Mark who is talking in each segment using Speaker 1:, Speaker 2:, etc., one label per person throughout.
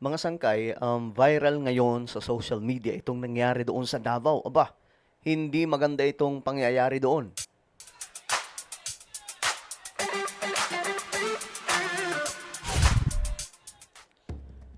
Speaker 1: Mga sangkay, viral ngayon sa social media itong nangyari doon sa Davao. Aba, hindi maganda itong pangyayari doon.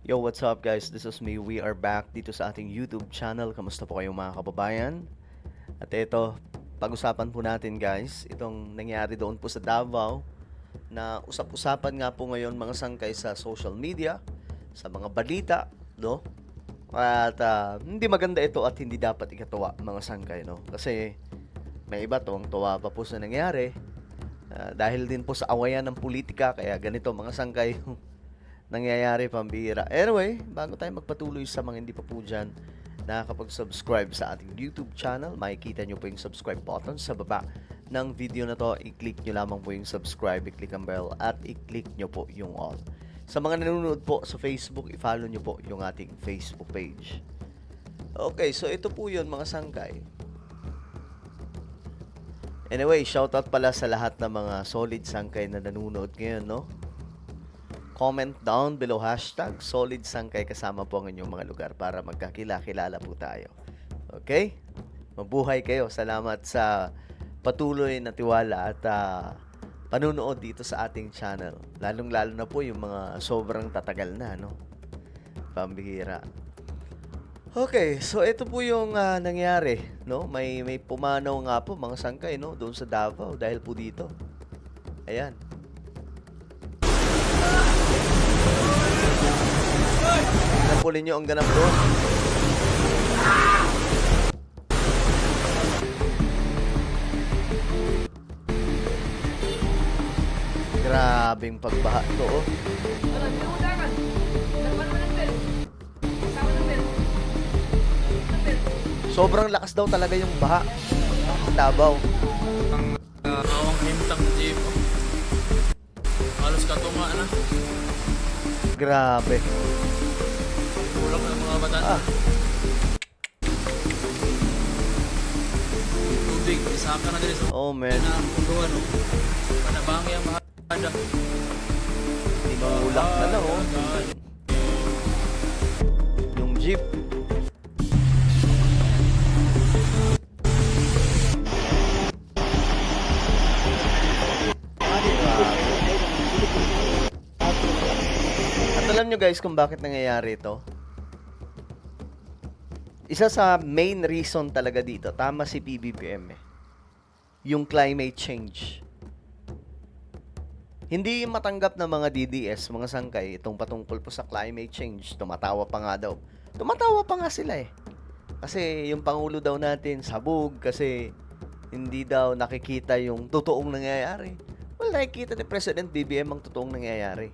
Speaker 1: Yo, what's up guys? This is me. We are back dito sa ating YouTube channel. Kamusta po kayong mga kababayan? At ito, pag-usapan po natin guys, itong nangyari doon po sa Davao na usap-usapan nga po ngayon mga sangkay sa social media, sa mga balita, no? At hindi maganda ito at hindi dapat ikatuwa mga sangkay, no? Kasi may iba tuwang-tuwa pa po sa nangyari. Dahil din po sa awayan ng politika, kaya ganito mga sangkay nangyayari pambihira. Anyway, bago tayo magpatuloy sa mga hindi pa po dyan nakakapag-subscribe sa ating YouTube channel, makikita nyo po yung subscribe button sa baba ng video na to. I-click nyo lamang po yung subscribe, i-click ang bell, at i-click nyo po yung all. Sa mga nanonood po sa Facebook, i-follow nyo po yung ating Facebook page. Okay, so ito po yun mga sangkay. Anyway, shoutout pala sa lahat ng mga solid sangkay na nanonood ngayon, no? Comment down below hashtag solid sangkay kasama po ang inyong mga lugar para magkakilala po tayo. Okay? Mabuhay kayo. Salamat sa patuloy na tiwala at panunood dito sa ating channel. Lalong-lalo na po yung mga sobrang tatagal na, no? Pambihira. Okay, so ito po yung nangyari, no? May pumanaw nga po mga sangkay, no? Doon sa Davao dahil po dito. Ayan. Tignan po ninyo ang ganap doon. Grabing pagbaha to, oh. Sobrang lakas daw talaga yung baha sa Davao.
Speaker 2: Ang awang himtang jeep. Halos katunga na.
Speaker 1: Grabe.
Speaker 2: Kulang ng mga bata. Tubig, isaka na din sa
Speaker 1: Oh man,
Speaker 2: punduan. Panabangi ang bahada.
Speaker 1: tinulak na lang, oh. Yung jeep. At alam nyo guys kung bakit nangyayari ito? Isa sa main reason talaga dito, tama si PBBM eh, yung climate change. Hindi matanggap ng mga DDS, mga sangkay, itong patungkol po sa climate change. Tumatawa pa nga daw. Tumatawa pa nga sila eh. Kasi yung Pangulo daw natin, sabog kasi hindi daw nakikita yung totoong nangyayari. Well, nakikita ni President BBM ang totoong nangyayari.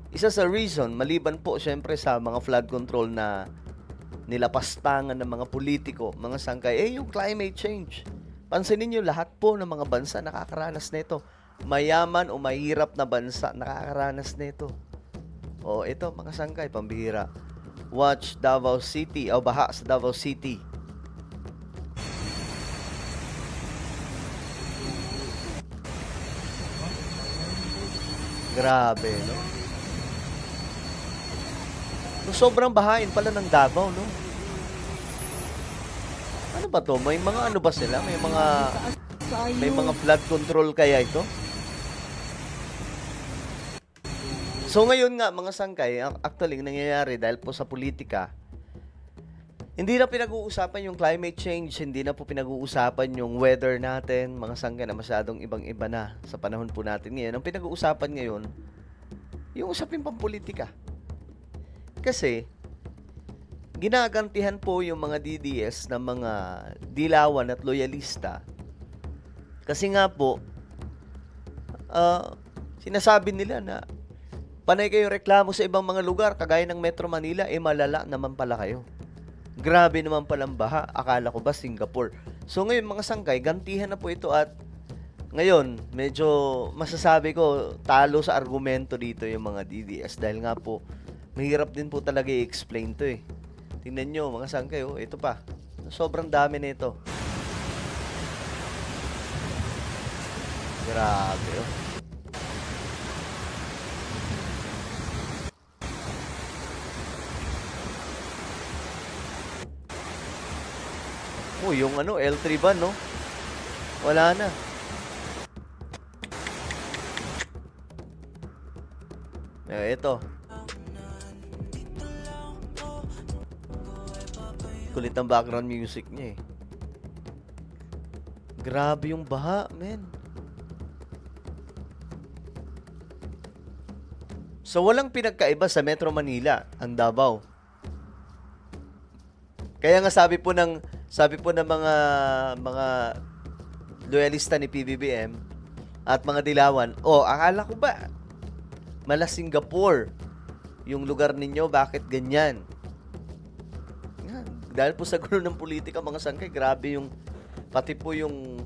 Speaker 1: Isa sa reason, maliban po syempre sa mga flood control na nilapastangan ng mga politiko, mga sangkay, yung climate change. Pansinin nyo, lahat po ng mga bansa nakakaranas nito. Mayaman o mahirap na bansa nakakaranas nito. O ito, mga sangkay, pambihira. Watch Davao City, o baha sa Davao City. Grabe, no? Sobrang bahain pala ng Davao, no? Ano ba to? May mga ano ba sila? May mga flood control kaya ito? So ngayon nga mga sangkay, actually nangyayari dahil po sa politika, hindi na pinag-uusapan yung climate change, hindi na po pinag-uusapan yung weather natin, mga sangkay na masyadong ibang-iba na sa panahon po natin ngayon. Ang pinag-uusapan ngayon, yung usapin pang politika. Kasi, ginagantihan po yung mga DDS na mga dilawan at loyalista. Kasi nga po, sinasabi nila na panay kayong reklamo sa ibang mga lugar, kagaya ng Metro Manila, malala naman pala kayo. Grabe naman palang baha, akala ko ba Singapore. So ngayon mga sangkay, gantihan na po ito at ngayon, medyo masasabi ko, talo sa argumento dito yung mga DDS dahil nga po, mahirap din po talaga i-explain to eh. Tingnan nyo mga sangkay, ito pa. Sobrang dami nito. Grabe, oh. Oh, yung ano, L3 van, no? Wala na. Ito. Kulit ang background music niya eh. Grabe yung baha, men. So walang pinagkaiba sa Metro Manila, ang Davao. Kaya nga sabi po ng mga loyalista ni PBBM at mga dilawan, akala ko ba mala Singapore yung lugar ninyo, bakit ganyan? Yan. Dahil po sa gulo ng politika, mga sangkay, grabe yung pati po yung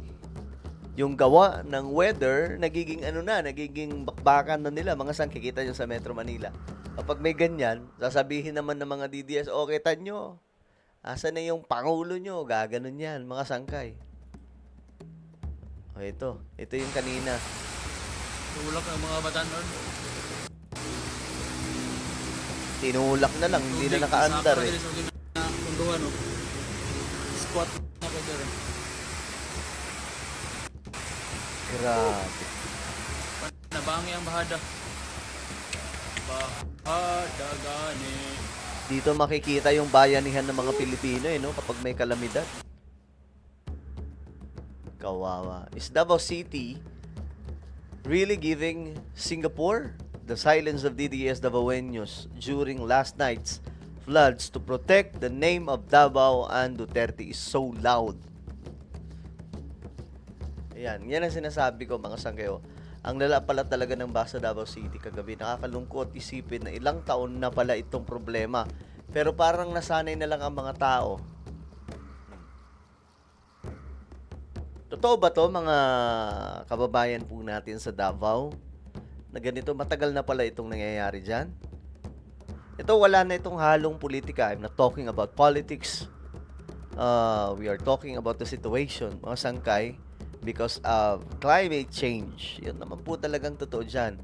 Speaker 1: gawa ng weather, nagiging bakbakan na nila, mga sangkay, kita nyo sa Metro Manila. Kapag may ganyan, sasabihin naman ng mga DDS, kita nyo, asa na yung pangulo nyo, gaganon yan, mga sangkay. Ito yung kanina.
Speaker 2: Tulak ng mga bata nun.
Speaker 1: Tinulak na lang, hindi na nakaandar eh.
Speaker 2: Kunduhan, no? Squat na ko dyan.
Speaker 1: Grabe.
Speaker 2: Nabangi ang bahada. Bahada gani.
Speaker 1: Dito makikita yung bayanihan ng mga Pilipino no, kapag may kalamidad. Kawawa. Is Davao City really giving Singapore the silence of DDS Davaoenos during last night's floods to protect the name of Davao and Duterte is so loud? Yan ang sinasabi ko, mga sangkayo. Ang lala pala talaga ng basa Davao City kagabi. Nakakalungkot isipin na ilang taon na pala itong problema. Pero parang nasanay na lang ang mga tao. Totoo ba to, mga kababayan po natin sa Davao? Na ganito, matagal na pala itong nangyayari dyan? Ito, wala na itong halong politika. I'm not talking about politics. We are talking about the situation, mga sangkay, because of climate change. Yun naman po talagang totoo dyan.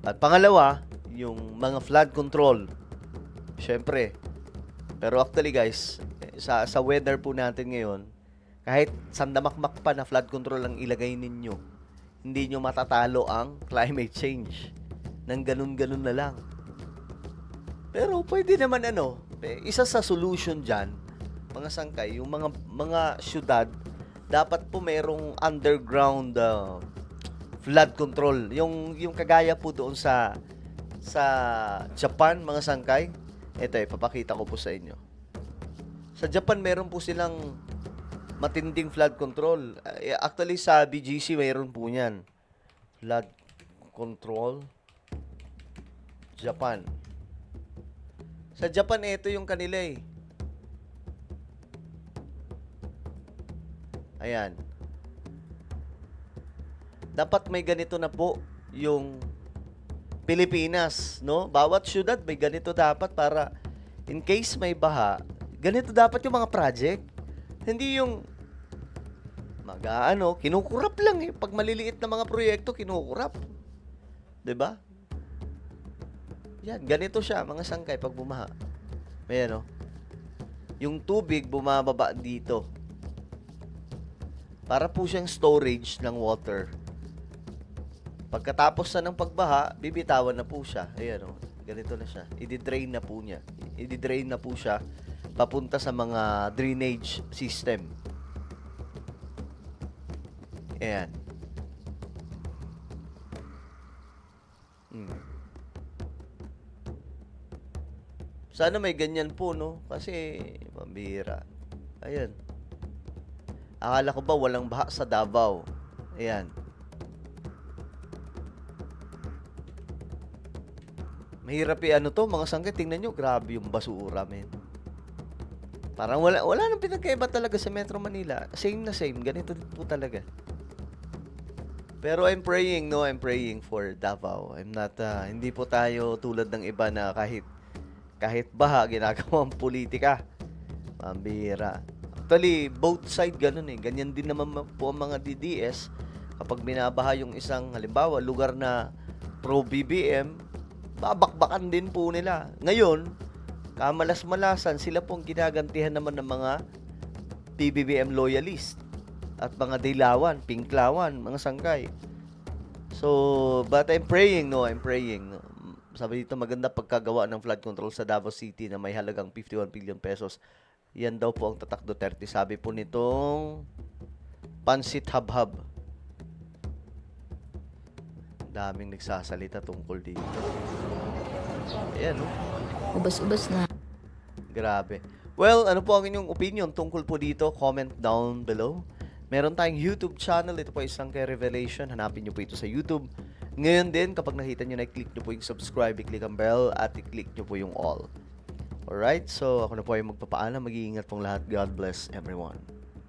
Speaker 1: At pangalawa, yung mga flood control. Siyempre. Pero actually guys, sa weather po natin ngayon, kahit sandamakmak pa na flood control ang ilagay ninyo, hindi nyo matatalo ang climate change. Nang ganun-ganun na lang. Pero pwede naman isa sa solution dyan, mga sangkay, yung mga syudad, dapat po mayroong underground flood control. Yung kagaya po doon sa Japan, mga sangkay. Ito papakita ko po sa inyo. Sa Japan, meron po silang matinding flood control. Actually, sa BGC, mayroon po niyan. Flood control. Japan. Sa Japan, ito yung kanila eh. Ayan. Dapat may ganito na po yung Pilipinas, no? Bawat syudad may ganito dapat para in case may baha, ganito dapat yung mga project. Hindi yung kinukurap lang eh. Pag maliliit na mga proyekto, kinukurap. 'Di ba? Yan, ganito siya, mga sangkay, pag bumaha. Ayan, yung tubig bumababa dito. Para po siyang storage ng water. Pagkatapos na ng pagbaha, bibitawan na po siya. Ayan, ganito na siya. I-drain na po niya. I-drain na po siya papunta sa mga drainage system. Ayan. Sana may ganyan po, no? Kasi, pambihira. Ayan. Akala ko ba walang baha sa Davao? Ayan. Mahirap to, mga sangkay. Tingnan nyo, grabe yung basura, men. Parang wala nang pinagkaiba talaga sa Metro Manila. Same na same. Ganito po talaga. Pero I'm praying for Davao. Hindi po tayo tulad ng iba na kahit baha, ginagawang politika. Pambihira. Actually, both side ganun eh. Ganyan din naman po ang mga DDS. Kapag binabaha yung isang, halimbawa, lugar na pro-BBM, babakbakan din po nila. Ngayon, kamalas-malasan, sila pong ginagantihan naman ng mga PBBM loyalist at mga dilawan, pinklawan, mga sangkay. So, but I'm praying, no? I'm praying. No? Sabi dito, maganda pagkagawa ng flood control sa Davao City na may halagang 51 billion pesos. Yan daw po ang tatak Duterte. Sabi po nitong Pansit Habhab. Daming nagsasalita tungkol dito. Ayan, no?
Speaker 3: Ubas-ubas na.
Speaker 1: Grabe. Well, ano po ang inyong opinion tungkol po dito? Comment down below. Meron tayong YouTube channel. Ito po isang kay Revelation. Hanapin nyo po ito sa YouTube. Ngayon din, kapag nakita nyo na, i-click nyo po yung subscribe, i-click ang bell, at i-click nyo po yung all. Alright? So, ako na po ay magpapaalam. Mag-iingat pong lahat. God bless everyone.